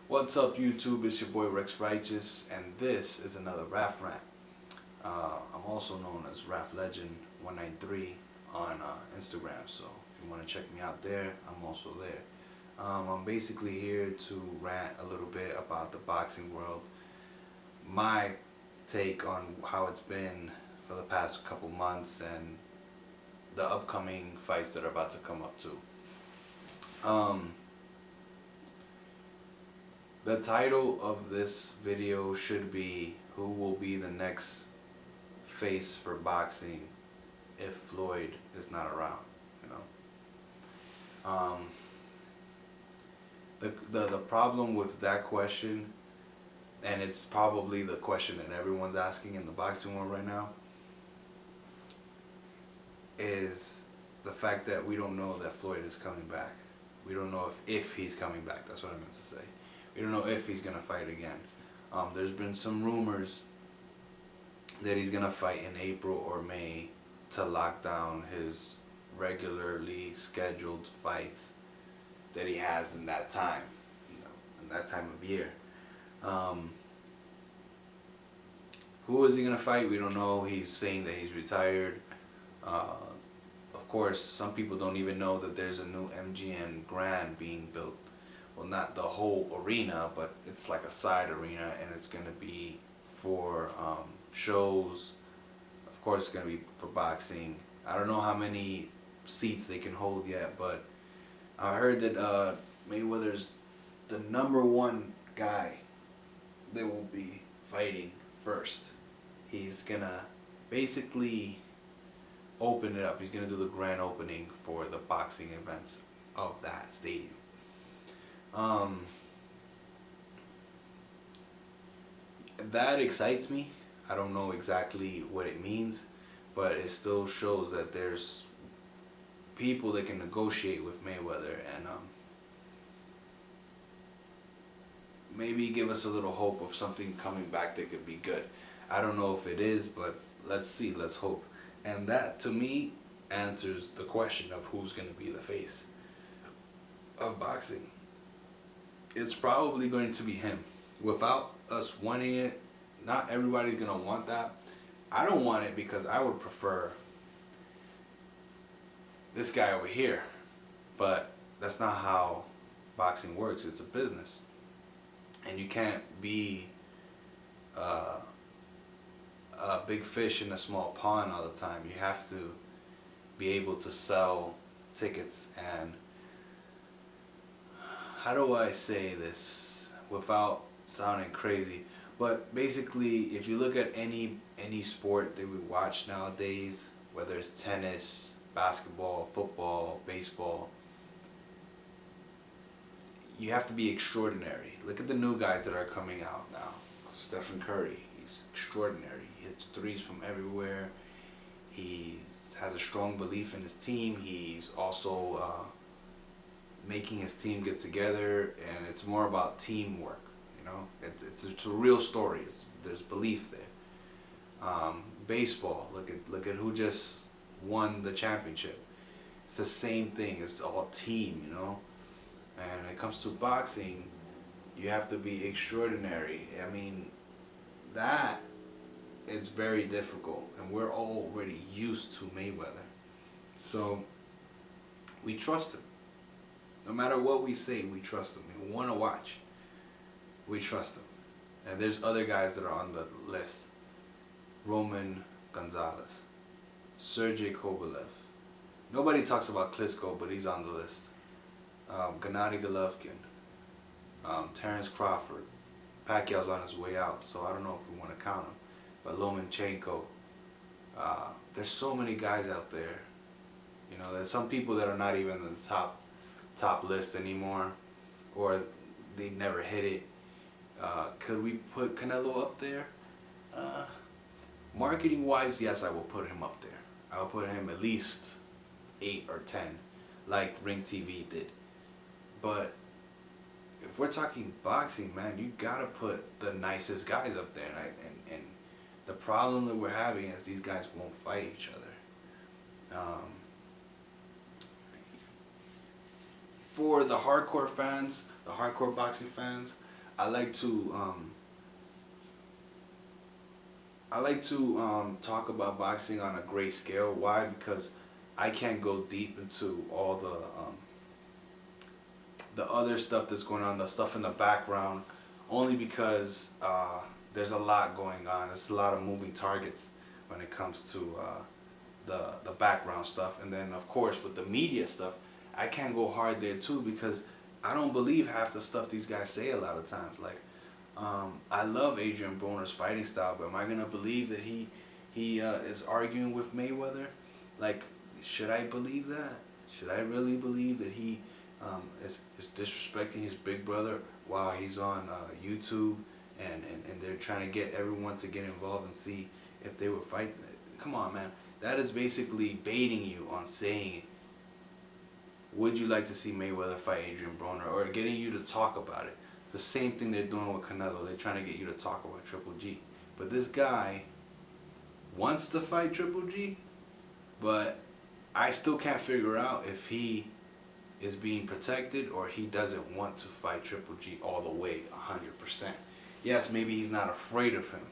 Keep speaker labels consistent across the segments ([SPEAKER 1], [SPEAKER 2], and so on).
[SPEAKER 1] What's up, YouTube? It's your boy Rex Righteous, and this is another Raf Rant. I'm also known as Raf Legend 193 on Instagram, so if you want to check me out there, I'm also there. I'm basically here to rant a little bit about the boxing world, my take on how it's been for the past couple months, and the upcoming fights that are about to come up too. The title of this video should be "Who will be the next face for boxing if Floyd is not around?" You know, the problem with that question, and it's probably the question that everyone's asking in the boxing world right now, is the fact that we don't know that Floyd is coming back. We don't know if he's coming back. That's what I meant to say. We don't know if he's going to fight again. There's been some rumors that he's going to fight in April or May to lock down his regularly scheduled fights that he has in that time, in that time of year. Who is he going to fight? We don't know. He's saying that he's retired. Of course, some people don't even know that there's a new MGM Grand being built. Well, not the whole arena, but it's like a side arena, and it's going to be for shows. Of course, it's going to be for boxing. I don't know how many seats they can hold yet, but I heard that Mayweather's the #1 guy that will be fighting first. He's going to basically open it up. He's going to do the grand opening for the boxing events of that stadium. That excites me. I don't know exactly what it means, but it still shows that there's people that can negotiate with Mayweather, and maybe give us a little hope of something coming back that could be good. I don't know if it is, but let's see, let's hope. And that, to me, answers the question of who's going to be the face of boxing. It's probably going to be him. Without us wanting it, not everybody's going to want that. I don't want it because I would prefer this guy over here. But that's not how boxing works. It's a business. And you can't be a big fish in a small pond all the time. You have to be able to sell tickets. And how do I say this without sounding crazy? But basically, if you look at any sport that we watch nowadays, whether it's tennis, basketball, football, baseball, you have to be extraordinary. Look at the new guys that are coming out now. Stephen Curry, he's extraordinary. He hits threes from everywhere. He has a strong belief in his team. He's also making his team get together, and it's more about teamwork. It's a real story. There's belief there. Baseball, look at who just won the championship. It's the same thing. It's all team, And when it comes to boxing, you have to be extraordinary. I mean, that it's very difficult, and we're already used to Mayweather, so we trust him. No matter what we say, we trust him. We want to watch. We trust him. And there's other guys that are on the list. Roman Gonzalez, Sergey Kovalev. Nobody talks about Klitschko, but he's on the list. Gennady Golovkin, Terrence Crawford. Pacquiao's on his way out, so I don't know if we want to count him. But Lomachenko. There's so many guys out there. There's some people that are not even in the top list anymore, or they never hit it. Could we put Canelo up there? Marketing wise, yes, I will put him up there. I will put him at least 8 or 10, like Ring TV did. But if we're talking boxing, man, you gotta put the nicest guys up there. And the problem that we're having is these guys won't fight each other. For the hardcore fans, the hardcore boxing fans, I like to talk about boxing on a great scale. Why? Because I can't go deep into all the other stuff that's going on, the stuff in the background, only because there's a lot going on. There's a lot of moving targets when it comes to the background stuff. And then of course with the media stuff, I can't go hard there too, because I don't believe half the stuff these guys say a lot of times. Like, I love Adrian Broner's fighting style, but am I gonna believe that he is arguing with Mayweather? Like, should I believe that? Should I really believe that he is disrespecting his big brother while he's on YouTube and they're trying to get everyone to get involved and see if they would fight? Come on, man. That is basically baiting you on saying, would you like to see Mayweather fight Adrian Broner, or getting you to talk about it. The same thing they're doing with Canelo. They're trying to get you to talk about Triple G. But this guy wants to fight Triple G, but I still can't figure out if he is being protected or he doesn't want to fight Triple G all the way, 100%. Yes, maybe he's not afraid of him,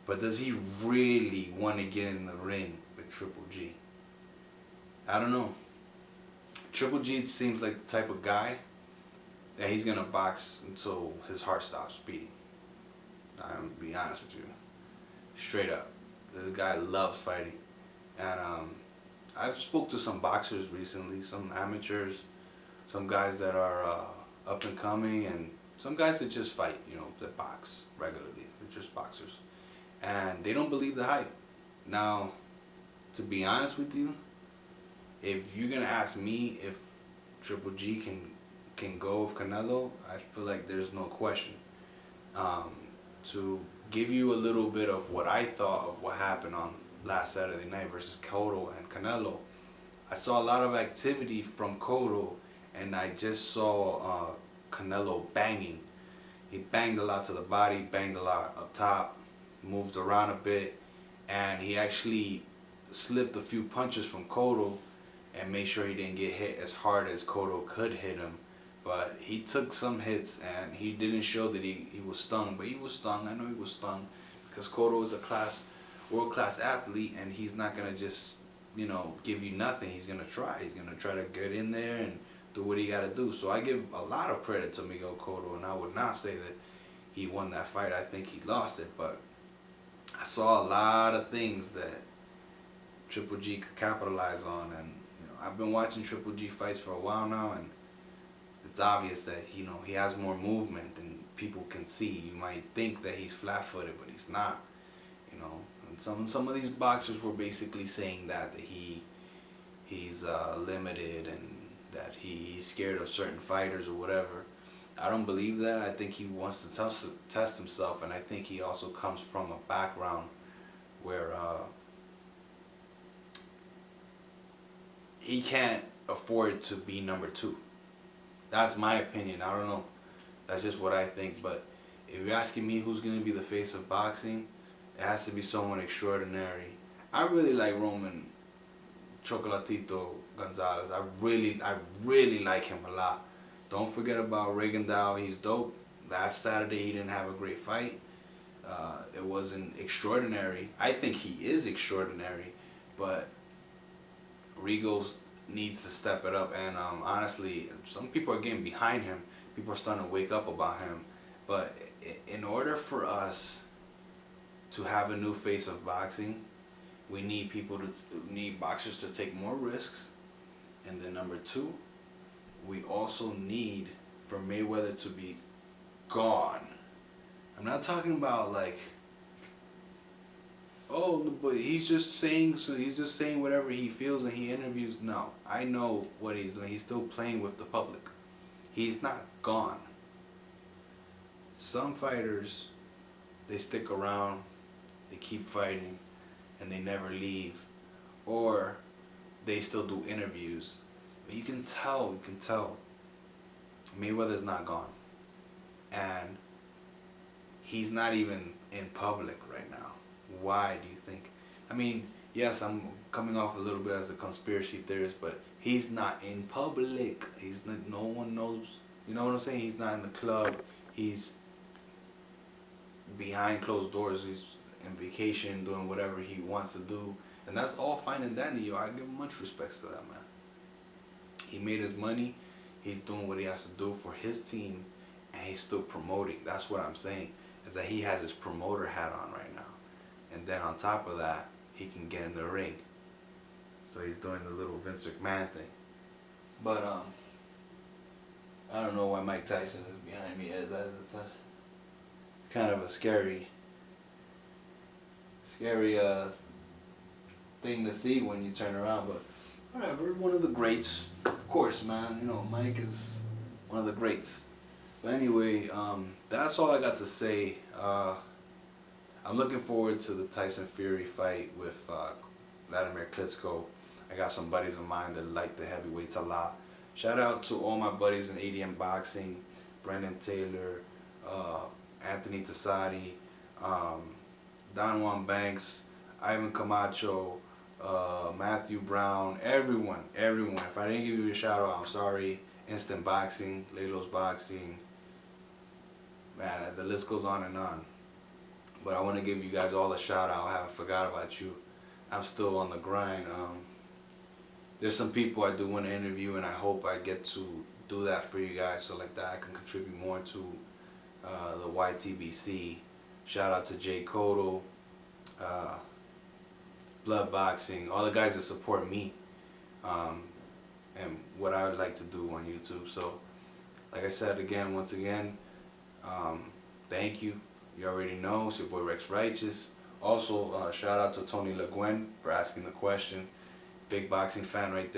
[SPEAKER 1] but does he really want to get in the ring with Triple G? I don't know. Triple G seems like the type of guy that he's gonna box until his heart stops beating. I'm gonna be honest with you, straight up. This guy loves fighting, and I've spoke to some boxers recently, some amateurs, some guys that are up and coming, and some guys that just fight, that box regularly. They're just boxers, and they don't believe the hype. Now, to be honest with you, if you're gonna ask me if Triple G can go with Canelo, I feel like there's no question. To give you a little bit of what I thought of what happened on last Saturday night versus Cotto and Canelo, I saw a lot of activity from Cotto, and I just saw Canelo banging. He banged a lot to the body, banged a lot up top, moved around a bit, and he actually slipped a few punches from Cotto and made sure he didn't get hit as hard as Cotto could hit him. But he took some hits, and he didn't show that he was stung, but he was stung. I know he was stung, because Cotto is a world-class athlete, and he's not going to just, give you nothing. He's going to try. He's going to try to get in there and do what he got to do. So I give a lot of credit to Miguel Cotto, and I would not say that he won that fight. I think he lost it, but I saw a lot of things that Triple G could capitalize on, and I've been watching Triple G fights for a while now, and it's obvious that he has more movement than people can see. You might think that he's flat-footed, but he's not. And some of these boxers were basically saying that he's limited and that he's scared of certain fighters or whatever. I don't believe that. I think he wants to test himself, and I think he also comes from a background where he can't afford to be number two. That's my opinion. I don't know. That's just what I think. But if you're asking me who's going to be the face of boxing, it has to be someone extraordinary. I really like Roman Chocolatito Gonzalez. I really like him a lot. Don't forget about Rigondeaux. He's dope. Last Saturday he didn't have a great fight. It wasn't extraordinary. I think he is extraordinary, but Rigo needs to step it up. And honestly, some people are getting behind him. People are starting to wake up about him. But in order for us to have a new face of boxing, we need boxers to take more risks. And then number two, we also need for Mayweather to be gone. I'm not talking about like, oh, but he's just saying whatever he feels and he interviews. No, I know what he's doing. He's still playing with the public. He's not gone. Some fighters, they stick around, they keep fighting, and they never leave, or they still do interviews. But you can tell Mayweather's not gone, and he's not even in public right now. Why do you think? I mean, yes, I'm coming off a little bit as a conspiracy theorist, but he's not in public. No one knows, You know what I'm saying? He's not in the club. He's behind closed doors. He's in vacation, doing whatever he wants to do, and that's all fine and dandy. Yo, I give much respect to that man. He made his money. He's doing what he has to do for his team, and he's still promoting. That's what I'm saying. Is that he has his promoter hat on right now, and then on top of that, he can get in the ring. So he's doing the little Vince McMahon thing. But I don't know why Mike Tyson is behind me. It's kind of a scary thing to see when you turn around. But whatever, one of the greats, of course, man. You know, Mike is one of the greats. But anyway, that's all I got to say. I'm looking forward to the Tyson Fury fight with Vladimir Klitschko. I got some buddies of mine that like the heavyweights a lot. Shout out to all my buddies in ADM Boxing, Brendan Taylor, Anthony Tassadi, Don Juan Banks, Ivan Camacho, Matthew Brown, everyone. If I didn't give you a shout out, I'm sorry. Instant Boxing, Lelo's Boxing, man, the list goes on and on. But I want to give you guys all a shout out. I haven't forgot about you. I'm still on the grind. There's some people I do want to interview, and I hope I get to do that for you guys, so like that I can contribute more to the YTBC. Shout out to Jay Cotto, Blood Boxing, all the guys that support me, and what I would like to do on YouTube. So, like I said again, once again, thank you. You already know, it's your boy Rex Righteous. Also, shout out to Tony Le Guin for asking the question. Big boxing fan right there.